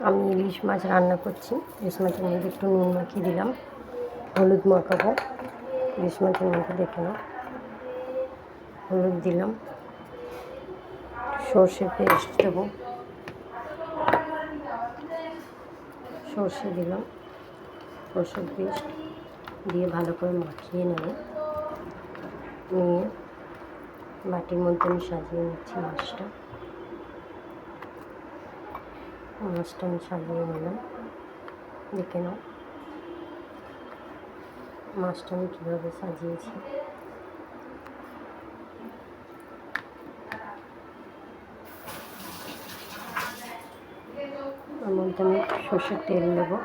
আমি ইলিশ মাছ রান্না করছি। ইলিশ মাছের মধ্যে একটু নুন মাখিয়ে দিলাম, হলুদ মাখাবো। ইলিশ মাছের মধ্যে দেখে নাও, হলুদ দিলাম, সর্ষে পেস্ট দেবো, সর্ষে দিলাম, সর্ষের পেস্ট দিয়ে ভালো করে মাখিয়ে নেব। নিয়ে বাটির মধ্যে আমি সাজিয়ে নিচ্ছি মাছটা। আমি সাজিয়ে নিলাম, দেখে নাও মাছটা আমি কীভাবে সাজিয়েছি। ওর মধ্যে আমি সর্ষের তেল দেবো,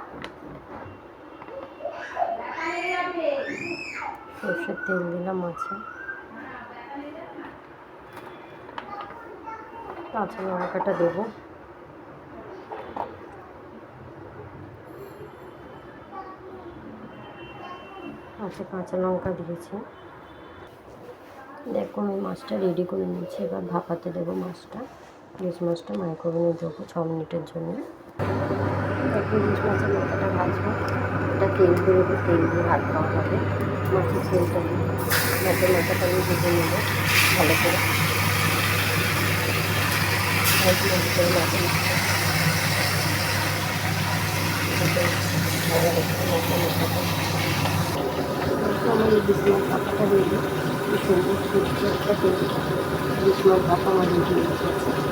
সর্ষের তেল দিলাম মাছে। কাঁচা লঙ্কাটা দেবো, কাঁচা লঙ্কা দিয়েছি। দেখো আমি মাছটা রেডি করে নিয়েছি। এবার ভাপাতে দেবো মাছটা। ইলিশ মাছটা মাইক্রোওভেনে দেবো 6 মিনিটের জন্য। দেখো ইলিশ মাছের মাথাটা ভাজবো। এটা তেল বেরোবে, তেল দিয়ে ভাত খাওয়া হবে। মাছের তেলটা দিয়ে মাছের মাথাটা আমি ভেজে নেবো ভালো করে। আমার ইলিশ মাছ ভাপাটা রেডি। সুন্দর সুন্দর একটা তেল ইলিশ মাছ ভাপা আমার রেডি হয়ে গেছে।